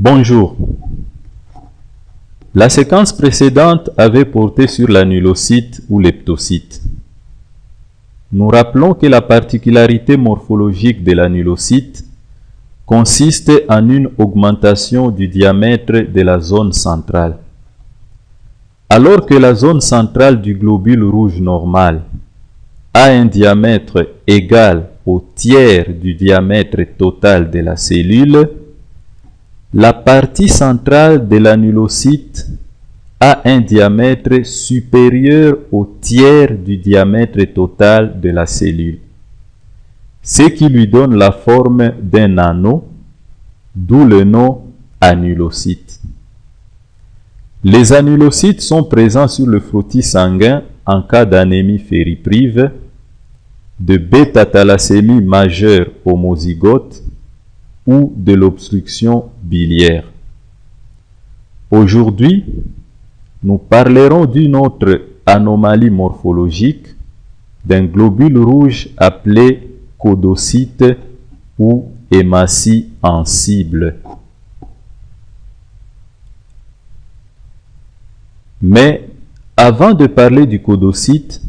Bonjour. La séquence précédente avait porté sur l'anulocyte ou leptocyte. Nous rappelons que la particularité morphologique de l'anulocyte consiste en une augmentation du diamètre de la zone centrale. Alors que la zone centrale du globule rouge normal a un diamètre égal au tiers du diamètre total de la cellule, la partie centrale de l'anulocyte a un diamètre supérieur au tiers du diamètre total de la cellule, ce qui lui donne la forme d'un anneau, d'où le nom anulocyte. Les anulocytes sont présents sur le frottis sanguin en cas d'anémie fériprive, de bêta-thalassémie majeure homozygote ou de l'obstruction biliaire. Aujourd'hui, nous parlerons d'une autre anomalie morphologique d'un globule rouge appelé codocyte ou hématie en cible. Mais avant de parler du codocyte,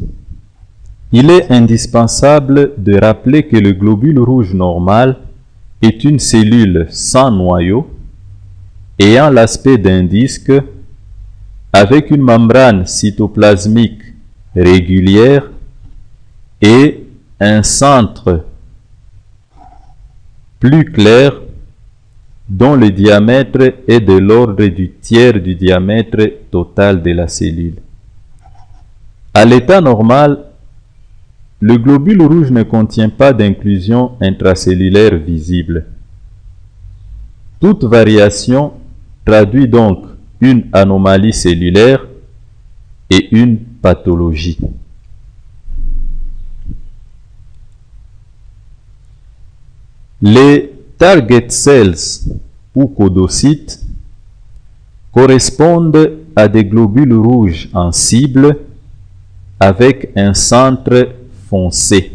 il est indispensable de rappeler que le globule rouge normal est une cellule sans noyau, ayant l'aspect d'un disque, avec une membrane cytoplasmique régulière et un centre plus clair dont le diamètre est de l'ordre du tiers du diamètre total de la cellule. À l'état normal, le globule rouge ne contient pas d'inclusion intracellulaire visible. Toute variation traduit donc une anomalie cellulaire et une pathologie. Les target cells ou codocytes correspondent à des globules rouges en cible avec un centre foncé.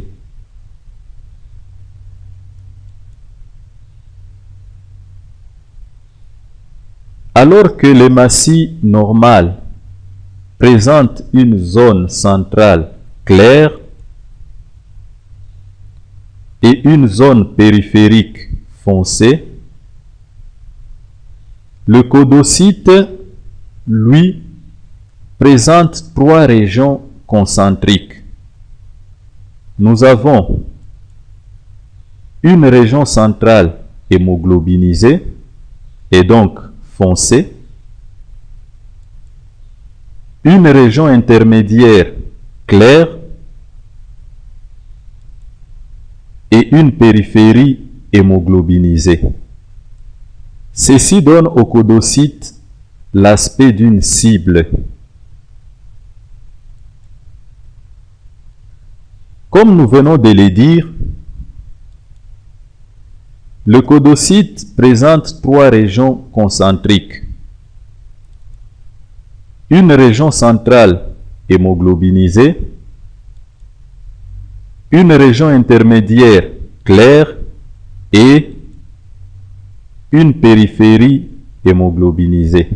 Alors que l'hématie normale présente une zone centrale claire et une zone périphérique foncée, le codocyte, lui, présente trois régions concentriques. Nous avons une région centrale hémoglobinisée et donc foncée, une région intermédiaire claire et une périphérie hémoglobinisée. Ceci donne au codocyte l'aspect d'une cible. Comme nous venons de le dire, le codocyte présente trois régions concentriques. Une région centrale hémoglobinisée, une région intermédiaire claire et une périphérie hémoglobinisée.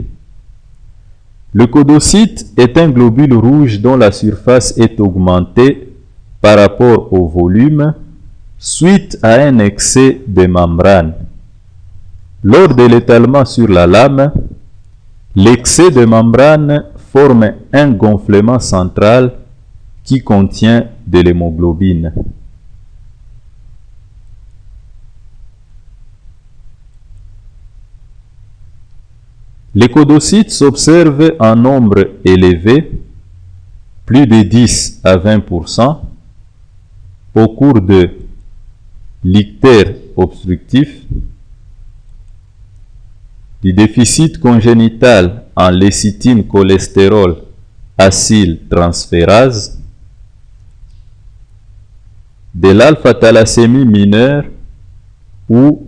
Le codocyte est un globule rouge dont la surface est augmentée par rapport au volume suite à un excès de membrane. Lors de l'étalement sur la lame, l'excès de membrane forme un gonflement central qui contient de l'hémoglobine. Les codocytes s'observent en nombre élevé, plus de 10 à 20%, au cours de l'ictère obstructif, du déficit congénital en lécithine-cholestérol acyltransférase, de l'alpha-thalassémie mineure ou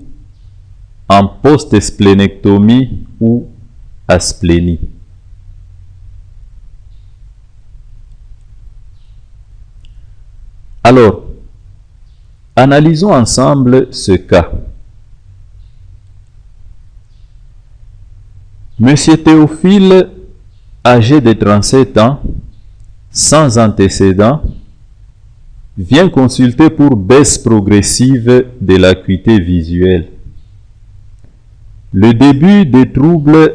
en post-splénectomie ou asplénie. Alors, analysons ensemble ce cas. Monsieur Théophile, âgé de 37 ans, sans antécédents, vient consulter pour baisse progressive de l'acuité visuelle. Le début des troubles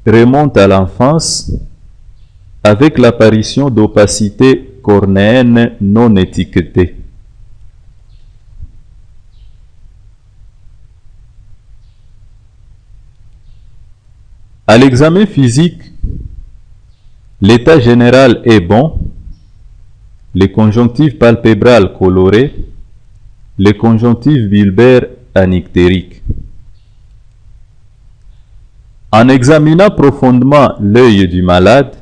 remonte à l'enfance avec l'apparition d'opacité cornéenne non étiquetée. À l'examen physique, l'état général est bon, les conjonctives palpébrales colorées, les conjonctives bulbaires anictériques. En examinant profondément l'œil du malade,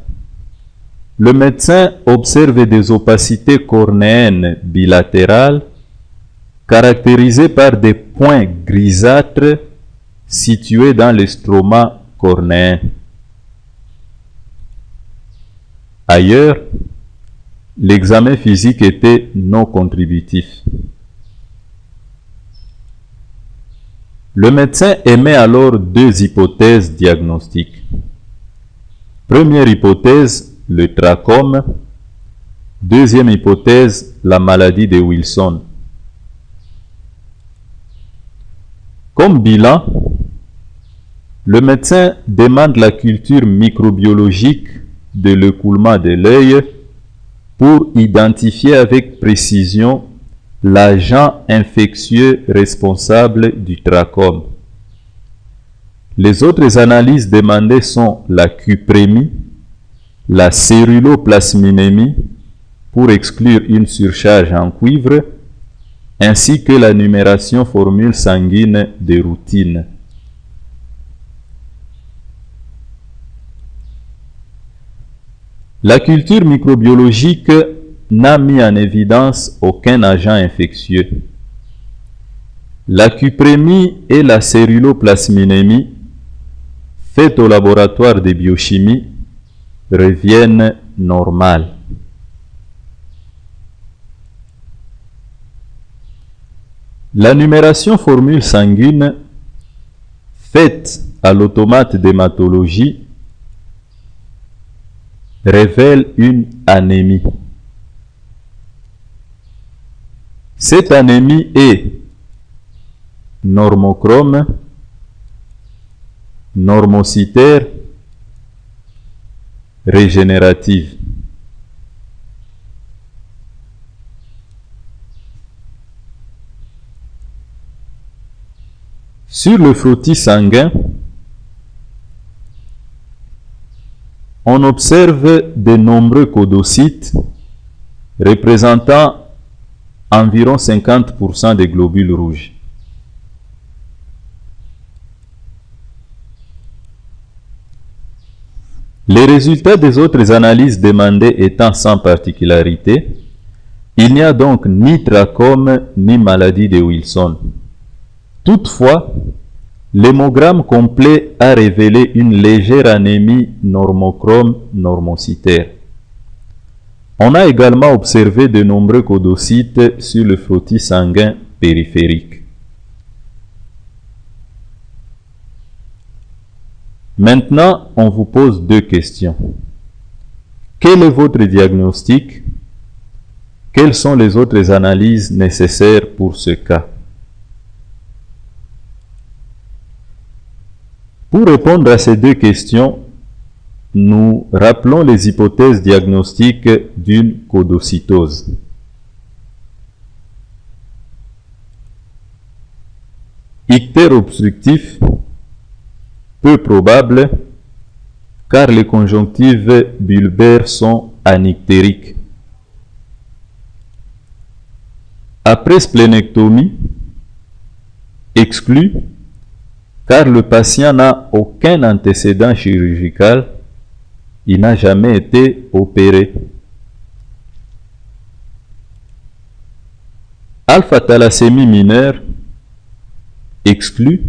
le médecin observe des opacités cornéennes bilatérales caractérisées par des points grisâtres situés dans le stroma cornéen. Ailleurs, l'examen physique était non contributif. Le médecin émet alors deux hypothèses diagnostiques. Première hypothèse, le trachome. Deuxième hypothèse, la maladie de Wilson. Comme bilan, le médecin demande la culture microbiologique de l'écoulement de l'œil pour identifier avec précision l'agent infectieux responsable du trachome. Les autres analyses demandées sont la cuprémie, la céruloplasminémie pour exclure une surcharge en cuivre, ainsi que la numération formule sanguine de routine. La culture microbiologique n'a mis en évidence aucun agent infectieux. La cuprémie et la céruloplasminémie, faites au laboratoire de biochimie, reviennent normales. La numération formule sanguine, faite à l'automate d'hématologie, révèle une anémie. Cette anémie est normochrome, normocytaire, régénérative. Sur le frottis sanguin, on observe de nombreux codocytes représentant environ 50% des globules rouges. Les résultats des autres analyses demandées étant sans particularité, il n'y a donc ni trachome ni maladie de Wilson. Toutefois, l'hémogramme complet a révélé une légère anémie normochrome normocytaire. On a également observé de nombreux codocytes sur le frottis sanguin périphérique. Maintenant, on vous pose deux questions. Quel est votre diagnostic? Quelles sont les autres analyses nécessaires pour ce cas? Pour répondre à ces deux questions, nous rappelons les hypothèses diagnostiques d'une codocytose. Ictère obstructif, peu probable, car les conjonctives bulbaires sont anictériques. Après splénectomie, exclu, car le patient n'a aucun antécédent chirurgical, il n'a jamais été opéré. Alpha-thalassémie mineure, exclu,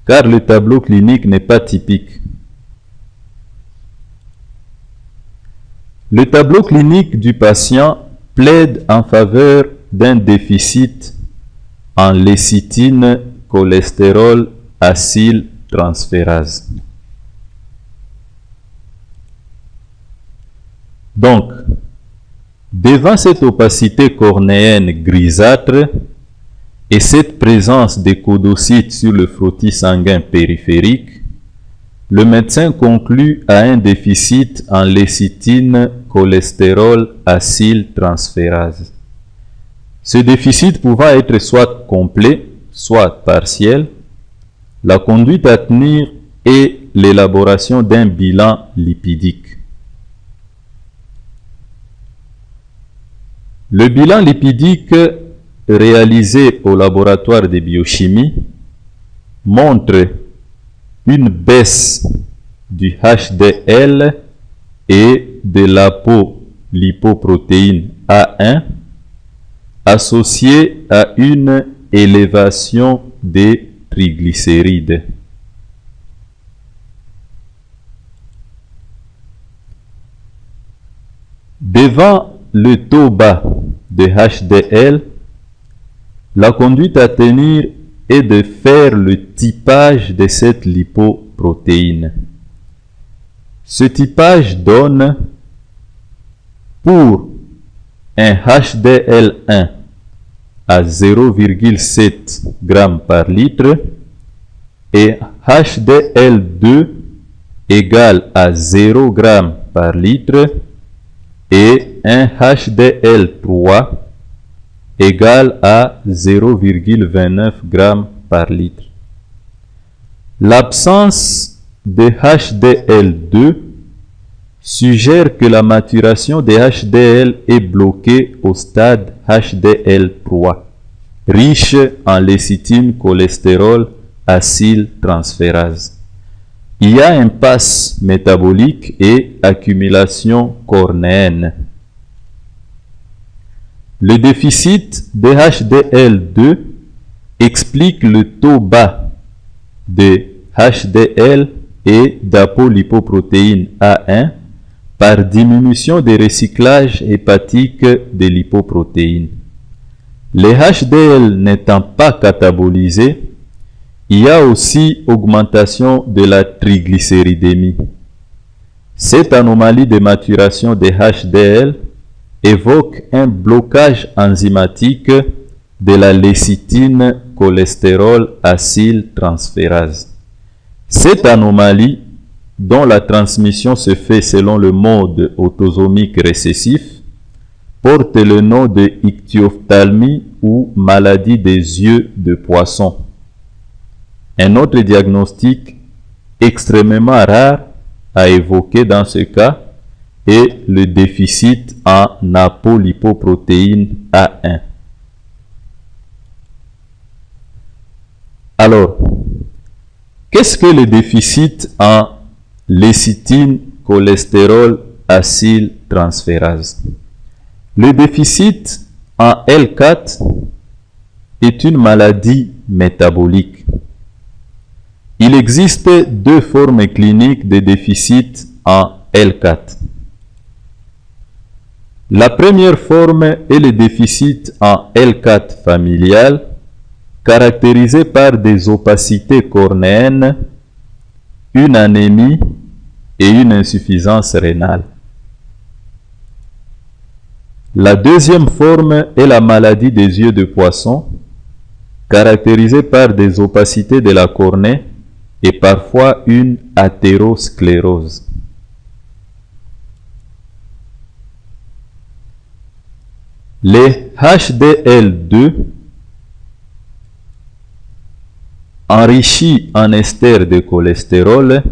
car le tableau clinique n'est pas typique. Le tableau clinique du patient plaide en faveur d'un déficit en lécithine, cholestérol, acyle acyltransférase. Donc, devant cette opacité cornéenne grisâtre et cette présence des codocytes sur le frottis sanguin périphérique, le médecin conclut à un déficit en lécithine cholestérol acyltransférase. Ce déficit pouvant être soit complet, soit partiel, la conduite à tenir est l'élaboration d'un bilan lipidique. Le bilan lipidique réalisé au laboratoire de biochimie montre une baisse du HDL et de l'apolipoprotéine A1 associée à une élévation des triglycérides. Devant le taux bas de HDL, la conduite à tenir est de faire le typage de cette lipoprotéine. Ce typage donne pour un HDL1 à 0,7 g par litre et HDL2 égale à 0 g par litre et un HDL3 égale à 0,29 g par litre. L'absence de HDL2 suggère que la maturation des HDL est bloquée au stade HDL3, riche en lécithine cholestérol acyltransférase. Il y a impasse métabolique et accumulation cornéenne. Le déficit de HDL2 explique le taux bas de HDL et d'apolipoprotéine A1 par diminution des recyclages hépatiques des lipoprotéines. Les HDL n'étant pas catabolisés, il y a aussi augmentation de la triglycéridémie. Cette anomalie de maturation des HDL évoque un blocage enzymatique de la lécithine cholestérol acyltransférase. Cette anomalie, dont la transmission se fait selon le mode autosomique récessif, porte le nom de ichthyophtalmie ou maladie des yeux de poisson. Un autre diagnostic extrêmement rare à évoquer dans ce cas est le déficit en apolipoprotéine A1. Alors, qu'est-ce que le déficit en lécithine cholestérol acyltransférase? Le déficit en L4 est une maladie métabolique. Il existe deux formes cliniques de déficit en L4. La première forme est le déficit en L4 familial, caractérisé par des opacités cornéennes, une anémie et une insuffisance rénale. La deuxième forme est la maladie des yeux de poisson, caractérisée par des opacités de la cornée et parfois une athérosclérose. Les HDL2 enrichis en ester de cholestérol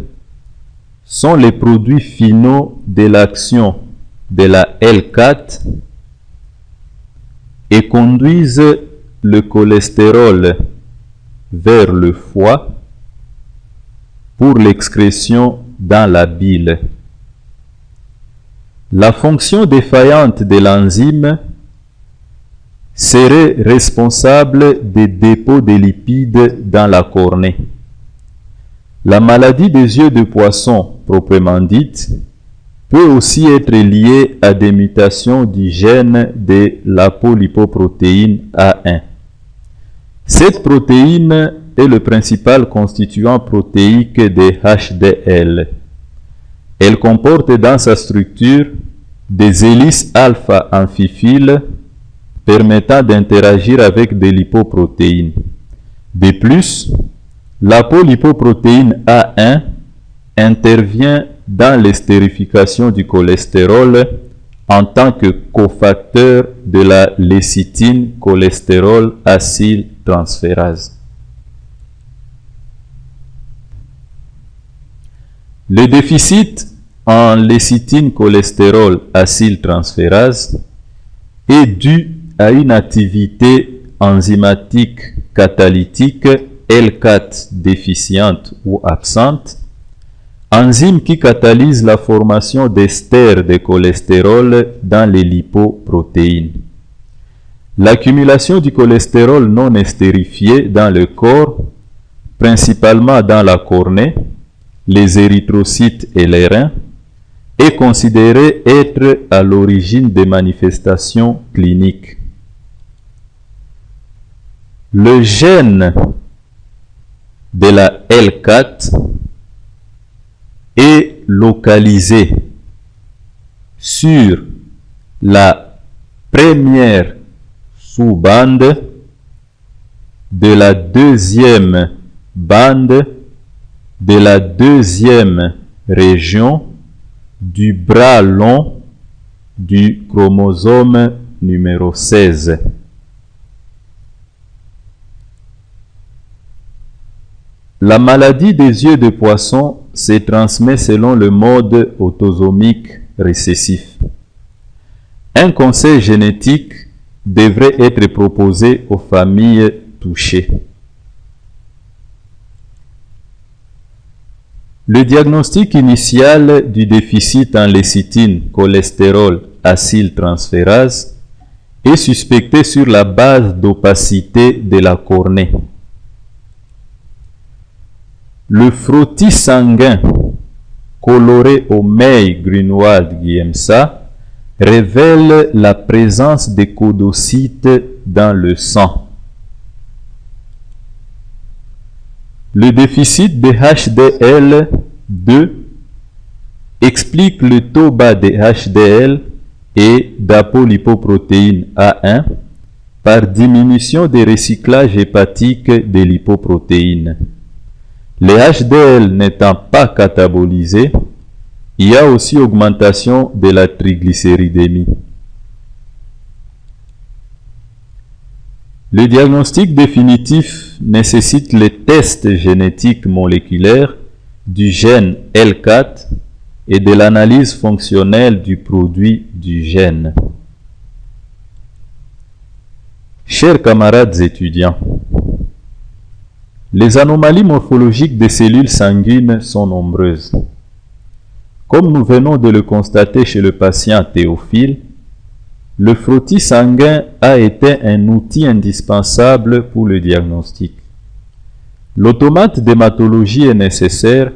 sont les produits finaux de l'action de la L4 et conduisent le cholestérol vers le foie pour l'excrétion dans la bile. La fonction défaillante de l'enzyme serait responsable des dépôts de lipides dans la cornée. La maladie des yeux de poisson, proprement dite, peut aussi être liée à des mutations du gène de l'apolipoprotéine A1. Cette protéine est le principal constituant protéique des HDL. Elle comporte dans sa structure des hélices alpha-amphiphiles permettant d'interagir avec des lipoprotéines. De plus, l'apolipoprotéine A1 intervient dans l'estérification du cholestérol en tant que cofacteur de la lécithine cholestérol acyltransférase. Le déficit en lécithine cholestérol acyltransférase est dû à une activité enzymatique catalytique L4 déficiente ou absente, enzyme qui catalyse la formation d'esters de cholestérol dans les lipoprotéines. L'accumulation du cholestérol non estérifié dans le corps, principalement dans la cornée, les érythrocytes et les reins, est considérée être à l'origine des manifestations cliniques. Le gène de la L4 est localisé sur la première sous-bande de la deuxième bande de la deuxième région du bras long du chromosome numéro 16. La maladie des yeux de poisson se transmet selon le mode autosomique récessif. Un conseil génétique devrait être proposé aux familles touchées. Le diagnostic initial du déficit en lécithine cholestérol acyltransférase est suspecté sur la base d'opacité de la cornée. Le frottis sanguin coloré au May-Grunwald-Giemsa révèle la présence de codocytes dans le sang. Le déficit de HDL2 explique le taux bas de HDL et d'apolipoprotéine A1 par diminution des recyclages hépatiques des lipoprotéines. Les HDL n'étant pas catabolisés, il y a aussi augmentation de la triglycéridémie. Le diagnostic définitif nécessite les tests génétiques moléculaires du gène L4 et de l'analyse fonctionnelle du produit du gène. Chers camarades étudiants, les anomalies morphologiques des cellules sanguines sont nombreuses. Comme nous venons de le constater chez le patient Théophile, le frottis sanguin a été un outil indispensable pour le diagnostic. L'automate d'hématologie est nécessaire,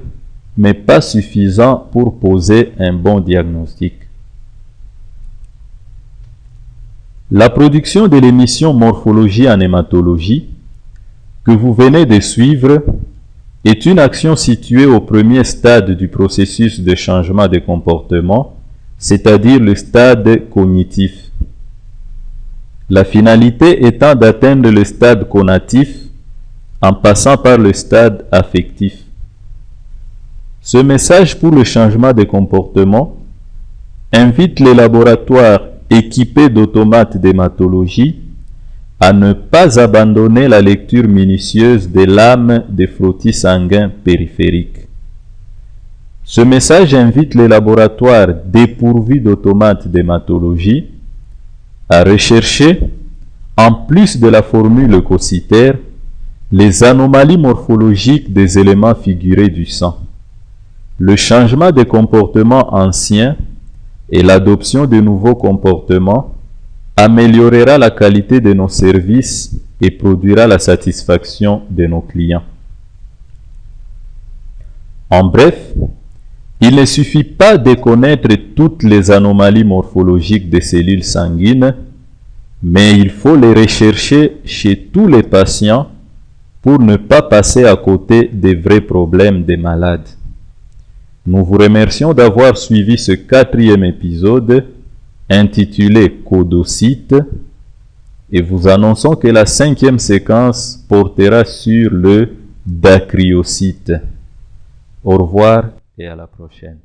mais pas suffisant pour poser un bon diagnostic. La production de l'émission Morphologie en hématologie, que vous venez de suivre, est une action située au premier stade du processus de changement de comportement, c'est-à-dire le stade cognitif. La finalité étant d'atteindre le stade conatif en passant par le stade affectif. Ce message pour le changement de comportement invite les laboratoires équipés d'automates d'hématologie à ne pas abandonner la lecture minutieuse des lames des frottis sanguins périphériques. Ce message invite les laboratoires dépourvus d'automates d'hématologie à rechercher, en plus de la formule leucocytaire, les anomalies morphologiques des éléments figurés du sang. Le changement des comportements anciens et l'adoption de nouveaux comportements améliorera la qualité de nos services et produira la satisfaction de nos clients. En bref, il ne suffit pas de connaître toutes les anomalies morphologiques des cellules sanguines, mais il faut les rechercher chez tous les patients pour ne pas passer à côté des vrais problèmes des malades. Nous vous remercions d'avoir suivi ce 4e épisode intitulé Codocyte et vous annonçons que la 5e séquence portera sur le dacryocyte. Au revoir et à la prochaine.